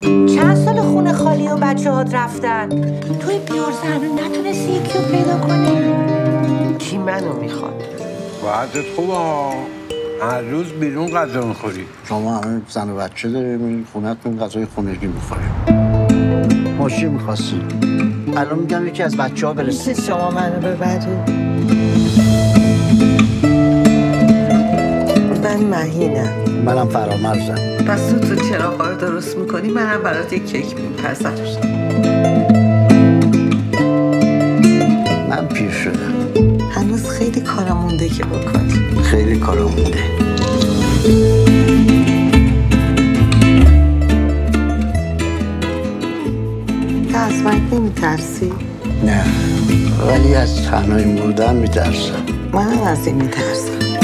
چند سال خونه خالی و بچه هات رفتن، توی بیار زنو نتونستی یکی رو پیدا کنی؟ کی منو میخواد؟ وضعت خوبه ها، هر روز بیرون غذا میخوری. شما همه زن و بچه داریم، این خونه‌تون غذای خونگی میخوریم. ماشین میخواستی؟ الان میگم یکی از بچه ها برسه. میشه شما منو ببری؟ من مهینم. منم فرامرزم. پس تو چراغا رو درست میکنی، منم برات یک کیک میپزم. من پیر شدم. هنوز خیلی کارا مونده که بکنی. خیلی کارا مونده. تو از مرگ نمیترسی؟ نه، ولی از تنهایی موندن میترسم. منم از این میترسم.